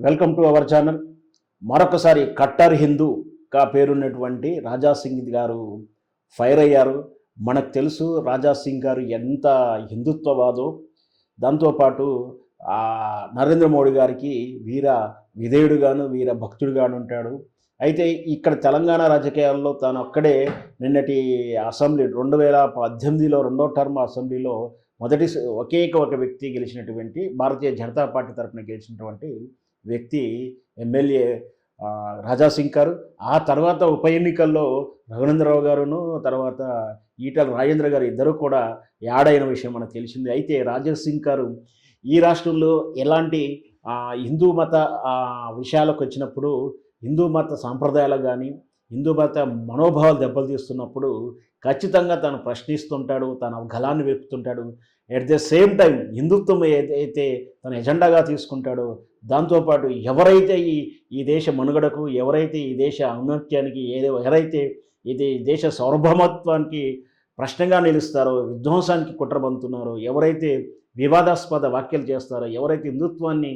Welcome to our channel. మరొకసారి cutter హిందూగా పేరున్నటువంటి Raja Singh గారు fire అయ్యారు. మనకు తెలుసు రాజా సింగ్ గారు ఎంత హిందుత్వవాదో. దాంతోపాటు నరేంద్ర మోడీ గారికి వీర విధేయుడుగాను వీర భక్తుడుగాను ఉంటాడు. అయితే ఇక్కడ తెలంగాణ రాజకీయాల్లో తాను ఒక్కడే నిన్నటి అసెంబ్లీ 2018లో రెండో టర్మ్ అసెంబ్లీలో ఒక వ్యక్తి గెలిచినటువంటి భారతీయ జనతా పార్టీ తరఫున గెలిచినటువంటి వ్యక్తి ఎమ్మెల్యే రాజా సింగ్ గారు. ఆ తర్వాత ఉప ఎన్నికల్లో రఘునందరావు గారును తర్వాత ఈటల రాజేంద్ర గారు ఇద్దరు కూడా యాడ్ అయిన విషయం మనకు తెలిసింది. అయితే రాజా సింగ్ గారు ఈ రాష్ట్రంలో ఎలాంటి హిందూ మత విషయాలకు వచ్చినప్పుడు హిందూ మత సాంప్రదాయాలకు కానీ హిందూ మత మనోభావాలు దెబ్బతీస్తున్నప్పుడు ఖచ్చితంగా తను ప్రశ్నిస్తుంటాడు, తన గళాన్ని వెప్పుతుంటాడు. ఎట్ ద సేమ్ టైం హిందుత్వం ఏదైతే తన ఎజెండాగా తీసుకుంటాడో దాంతోపాటు ఎవరైతే ఈ దేశ మనుగడకు, ఎవరైతే ఈ దేశ ఔన్నత్యానికి, ఎవరైతే ఇది దేశ సార్వభౌమత్వానికి ప్రశ్నగా నిలుస్తారో, విధ్వంసానికి కుట్రబంతున్నారో, ఎవరైతే వివాదాస్పద వ్యాఖ్యలు చేస్తారో, ఎవరైతే హిందుత్వాన్ని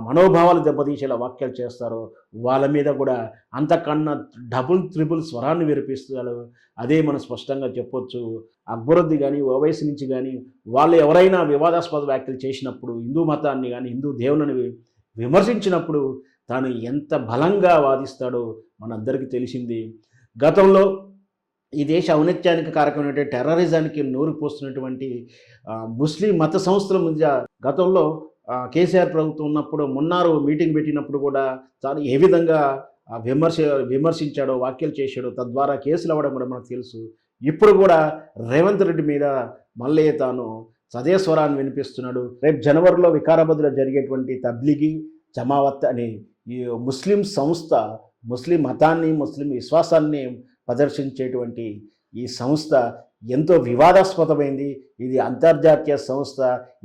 మనోభావాలు దెబ్బతీసేలా వ్యాఖ్యలు చేస్తారో వాళ్ళ మీద కూడా అంతకన్నా డబుల్ త్రిబుల్ స్వరాన్ని వినిపిస్తారు. అదే మనం స్పష్టంగా చెప్పొచ్చు. అక్బరుద్దీ కానీ ఓవైసీ నుంచి కానీ వాళ్ళు ఎవరైనా వివాదాస్పద వ్యాఖ్యలు చేసినప్పుడు, హిందూ మతాన్ని కానీ హిందూ దేవుని విమర్శించినప్పుడు తాను ఎంత బలంగా వాదిస్తాడో మనందరికీ తెలిసింది. గతంలో ఈ దేశ ఔన్నత్యానికి కారకమైనటువంటి టెర్రరిజానికి నూరు పోస్తున్నటువంటి ముస్లిం మత సంస్థల మధ్య గతంలో కేసీఆర్ ప్రభుత్వం ఉన్నప్పుడు మున్నారు మీటింగ్ పెట్టినప్పుడు కూడా తాను ఏ విధంగా విమర్శించాడో, వ్యాఖ్యలు చేశాడో, తద్వారా కేసులు అవ్వడం కూడా మనకు తెలుసు. ఇప్పుడు కూడా రేవంత్ రెడ్డి మీద మళ్ళీ తాను సదేస్వరాన్ని వినిపిస్తున్నాడు. రేపు జనవరిలో వికారాబాద్లో జరిగేటువంటి తబ్లిగీ జమావత్ అనే ఈ ముస్లిం సంస్థ ముస్లిం మతాన్ని, ముస్లిం విశ్వాసాన్ని ప్రదర్శించేటువంటి ఈ సంస్థ ఎంతో వివాదాస్పదమైంది. ఇది అంతర్జాతీయ సంస్థ.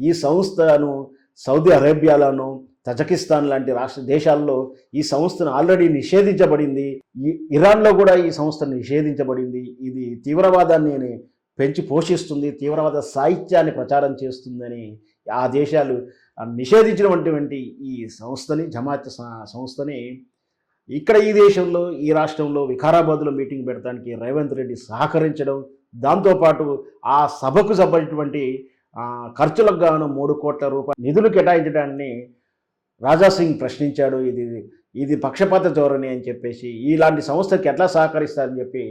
ఈ సంస్థను సౌదీ అరేబియాలోను, తజకిస్తాన్ లాంటి రాష్ట్ర దేశాల్లో ఈ సంస్థను ఆల్రెడీ నిషేధించబడింది. ఇరాన్లో కూడా ఈ సంస్థను నిషేధించబడింది. ఇది తీవ్రవాదాన్ని పెంచి పోషిస్తుంది, తీవ్రవాద సాహిత్యాన్ని ప్రచారం చేస్తుందని ఆ దేశాలు నిషేధించినటువంటి ఈ సంస్థని, జమాత్ సంస్థని ఇక్కడ ఈ దేశంలో, ఈ రాష్ట్రంలో వికారాబాద్లో మీటింగ్ పెడతానికి రేవంత్ రెడ్డి సహకరించడం, దాంతోపాటు ఆ సభకు సంబంధించినటువంటి ఖర్చులకు గాను 3 కోట్ల రూపాయల నిధులు కేటాయించడాన్ని రాజా సింగ్ ప్రశ్నించాడు. ఇది పక్షపాత ధోరణి అని చెప్పేసి ఇలాంటి సంస్థకి ఎట్లా సహకరిస్తారని చెప్పి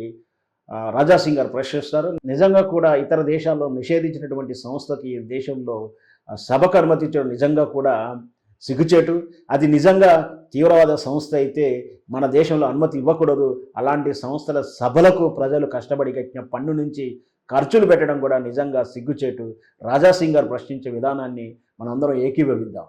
రాజా సింగ్ గారు ప్రశ్నిస్తారు. నిజంగా కూడా ఇతర దేశాల్లో నిషేధించినటువంటి సంస్థకి దేశంలో సభకు అనుమతించడం నిజంగా కూడా సిగ్గుచేటు. అది నిజంగా తీవ్రవాద సంస్థ అయితే మన దేశంలో అనుమతి ఇవ్వకూడదు. అలాంటి సంస్థల సభలకు ప్రజలు కష్టపడి కట్టిన పన్ను నుంచి ఖర్చులు పెట్టడం కూడా నిజంగా సిగ్గుచేటు. రాజా సింగ్ గారు ప్రశ్నించే విధానాన్ని మనందరం ఏకీభవిద్దాం.